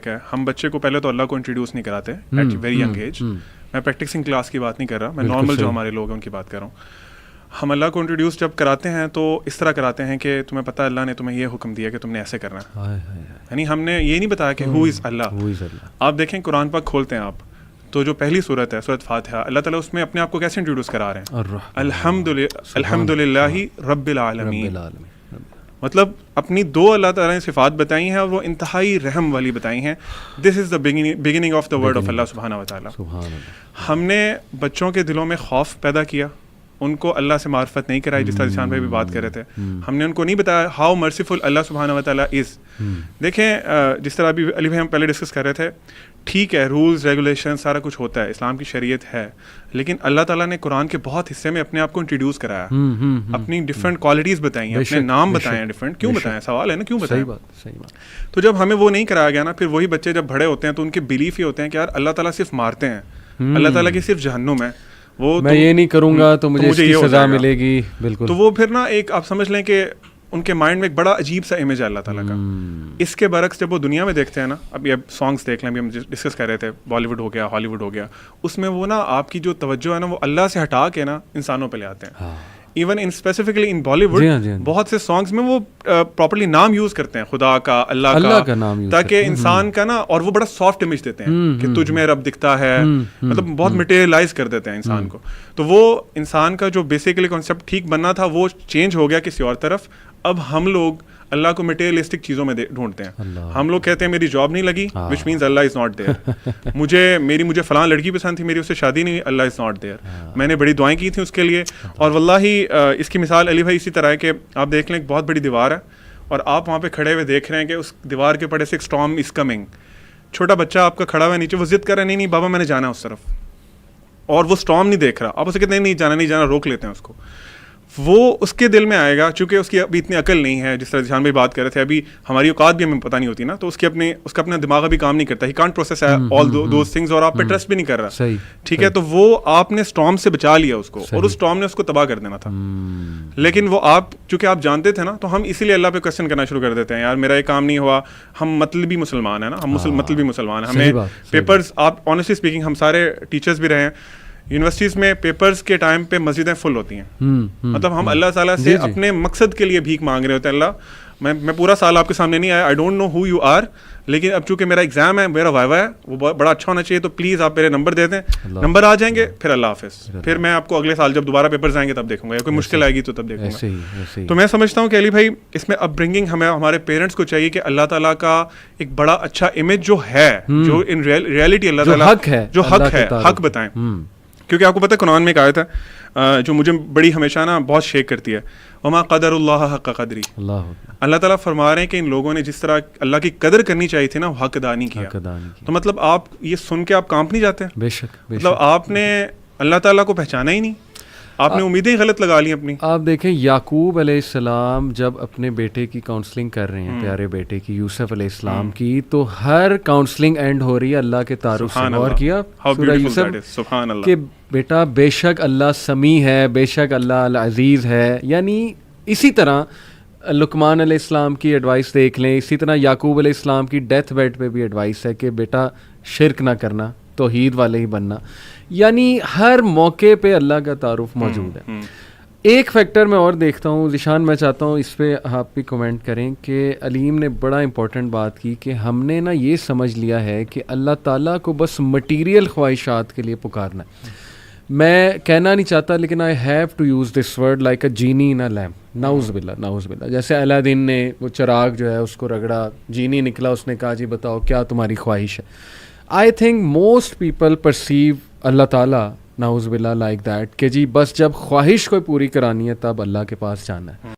ہے ہم بچے کو پہلے تو اللہ کو انٹروڈیوس نہیں کراتے ایٹ ویری ینگ ایج. میں پریکٹسنگ کلاس کی بات نہیں کر رہا, میں نارمل جو ہمارے لوگ ہیں ان کی بات کر رہا ہوں. ہم اللہ کو انٹروڈیوس جب کراتے ہیں تو اس طرح کراتے ہیں کہ تمہیں پتہ اللہ نے تمہیں یہ حکم دیا کہ تم نے ایسے کرنا ہے. یعنی ہم نے یہ نہیں بتایا کہ ہو از اللہ. آپ دیکھیں قرآن پاک کھولتے ہیں آپ تو جو پہلی صورت ہے سورۃ فاتحہ, اللہ تعالیٰ اس میں اپنے آپ کو کیسے انٹروڈیوس کرا رہے ہیں؟ الحمد للہ رب العالمین. مطلب اپنی دو اللہ تعالیٰ نے صفات بتائی ہیں اور وہ انتہائی رحم والی بتائی ہیں. This is the beginning of the word of Allah سبحانہ و تعالیٰ. ہم نے بچوں کے دلوں میں خوف پیدا کیا, ان کو اللہ سے معرفت نہیں کرائی, جس طرح ذیشان بھائی بھی بات کر رہے تھے. ہم نے ان کو نہیں بتایا ہاؤ مرسیفل اللہ سبحانہ و تعالیٰ از. دیکھیں جس طرح ابھی علی بھائی ہم پہلے ڈسکس کر رہے تھے, ٹھیک ہے رولز ریگولیشن سارا کچھ ہوتا ہے, اسلام کی شریعت ہے, لیکن اللہ تعالیٰ نے قرآن کے بہت حصے میں اپنے آپ کو انٹروڈیوس کرایا, اپنی ڈفرینٹ کوالٹیز بتائی ہیں, اپنے نام بتائے ہیں ڈفرینٹ. کیوں بتائیں؟ سوال ہے نا, کیوں بتائیں؟ صحیح بات. تو جب ہمیں وہ نہیں کرایا گیا نا, پھر وہی بچے جب بڑے ہوتے ہیں تو ان کے بلیف یہ ہوتے ہیں کہ یار اللہ تعالیٰ صرف مارتے ہیں, اللہ تعالیٰ کی صرف جہنم ہے, وہ میں یہ نہیں کروں گا تو مجھے اس کی سزا ملے گی. بالکل. تو وہ پھر نا ایک آپ سمجھ لیں کہ ان کے مائنڈ میں ایک بڑا عجیب سا امیج ہے اللہ تعالیٰ کا. اس کے برعکس جب وہ دنیا میں دیکھتے ہیں نا, ابھی اب سانگس دیکھ لیں, ابھی ہم ڈسکس کر رہے تھے بالی ووڈ ہو گیا, ہالی ووڈ ہو گیا, اس میں وہ نا آپ کی جو توجہ ہے نا وہ اللہ سے ہٹا کے نا انسانوں پہ لے آتے ہیں. Even in specifically in Bollywood بہت سے سانگس میں وہ پراپرلی نام یوز کرتے ہیں, خدا کا, اللہ کا نام, تاکہ انسان کا نا, اور وہ بڑا سافٹ امیج دیتے ہیں کہ تجھ میں رب دکھتا ہے, مطلب بہت مٹیریلائز کر دیتے ہیں انسان کو. تو وہ انسان کا جو بیسیکلی کانسیپٹ ٹھیک بننا تھا وہ چینج ہو گیا کسی اور طرف. اب ہم لوگ اللہ کو مٹیریلسٹک چیزوں میں ڈھونڈتے ہیں. ہم لوگ کہتے ہیں میری جاب نہیں لگی, وچ مینز اللہ از ناٹ دیئر. مجھے فلاں لڑکی پسند تھی, میری اس سے شادی نہیں, اللہ از ناٹ دیئر. میں نے بڑی دعائیں کی تھیں اس کے لیے. اور واللہ اس کی مثال علی بھائی اسی طرح ہے کہ آپ دیکھ لیں ایک بہت بڑی دیوار ہے اور آپ وہاں پہ کھڑے ہوئے دیکھ رہے ہیں کہ اس دیوار کے پڑے سے ایک اسٹارم از کمنگ. چھوٹا بچہ آپ کا کھڑا ہوا ہے نیچے, وہ ضد کر رہا ہے نہیں بابا میں نے جانا ہے اس طرف, اور وہ اسٹارم نہیں دیکھ رہا. آپ اسے کہتے ہیں نہیں جانا, روک لیتے ہیں اس کو. وہ اس کے دل میں آئے گا, چونکہ اس کی ابھی اتنی عقل نہیں ہے, جس طرح ذیشان بھائی بات کر رہے تھے, ابھی ہماری اوقات بھی ہمیں پتہ نہیں ہوتی نا, تو اس کا اپنا دماغ ابھی کام نہیں کرتا, he can't process all those things, اور آپ پہ ٹرسٹ بھی نہیں کر رہا. ٹھیک ہے, تو وہ آپ نے اسٹارم سے بچا لیا اس کو, اور اس اسٹارم نے اس کو تباہ کر دینا تھا. لیکن وہ چونکہ آپ جانتے تھے نا, تو ہم اسی لیے اللہ پہ کوشچن کرنا شروع کر دیتے ہیں, یار میرا یہ کام نہیں ہوا. ہم مطلبی مسلمان ہیں نا, ہم مطلبی مسلمان ہیں. ہمیں پیپرز, آپ آنیسٹلی اسپیکنگ ہم سارے ٹیچرز بھی رہے ہیں, یونیورسٹیز میں پیپرز کے ٹائم پہ مسجدیں فل ہوتی ہیں. مطلب ہم اللہ تعالیٰ سے اپنے مقصد کے لیے بھیک مانگ رہے ہوتے ہیں, اللہ میں پورا سال آپ کے سامنے نہیں آیا, I don't know who you are, لیکن اب چونکہ میرا ایگزام ہے, میرا وائوا ہے, وہ بڑا اچھا ہونا چاہیے, تو پلیز آپ میرے نمبر دے دیں. نمبر آ جائیں گے پھر اللہ حافظ, پھر میں آپ کو اگلے سال جب دوبارہ پیپرز آئیں گے تب دیکھوں گا, یا کوئی مشکل آئے گی تو تب دیکھوں گا. تو میں سمجھتا ہوں کہ علی بھائی اس میں اپ برنگنگ ہمارے پیرنٹس کو چاہیے کہ اللہ تعالیٰ کا ایک بڑا اچھا امیج جو ہے, جو ان ریئلٹی اللہ تعالیٰ جو حق ہے, حق بتائیں. کیونکہ آپ کو پتہ ہے قرآن میں ایک آیت ہے جو مجھے بڑی ہمیشہ نا بہت شیک کرتی ہے, وما قدر اللہ حق قدری. اللہ تعالیٰ فرما رہے ہیں کہ ان لوگوں نے جس طرح اللہ کی قدر کرنی چاہیے تھی نا, وہ حق ادا نہیں کیا. تو مطلب آپ یہ سن کے آپ کانپ نہیں جاتے؟ بے شک. مطلب آپ نے اللہ تعالیٰ کو پہچانا ہی نہیں, آپ نے امیدیں غلط لگا لی اپنی. آپ دیکھیں یعقوب علیہ السلام جب اپنے بیٹے کی کاؤنسلنگ کر رہے ہیں, پیارے بیٹے کی, یوسف علیہ السلام کی, تو ہر کاؤنسلنگ اینڈ ہو رہی ہے اللہ کے تعارف سے. غور کیا سورہ یوسف کہ بیٹا بے شک اللہ سمیع ہے, بے شک اللہ العزیز ہے. یعنی اسی طرح لقمان علیہ السلام کی ایڈوائس دیکھ لیں, اسی طرح یعقوب علیہ السلام کی ڈیتھ بیڈ پہ بھی ایڈوائس ہے کہ بیٹا شرک نہ کرنا, توحید والے ہی بننا. یعنی ہر موقع پہ اللہ کا تعارف موجود ہے. ایک فیکٹر میں اور دیکھتا ہوں ذیشان, میں چاہتا ہوں اس پہ آپ بھی کمنٹ کریں, کہ علیم نے بڑا امپورٹنٹ بات کی کہ ہم نے نا یہ سمجھ لیا ہے کہ اللہ تعالیٰ کو بس مٹیریل خواہشات کے لیے پکارنا ہے. میں کہنا نہیں چاہتا لیکن I have to use this word like a genie in a lamp. نعوذ باللہ, نعوذ باللہ. جیسے الادین نے وہ چراغ جو ہے اس کو رگڑا, جینی نکلا, اس نے کہا جی بتاؤ کیا تمہاری خواہش ہے. I think most people perceive اللہ تعالیٰ نعوذ باللہ لائک دیٹ کہ جی بس جب خواہش کوئی پوری کرانی ہے تب اللہ کے پاس جانا ہے.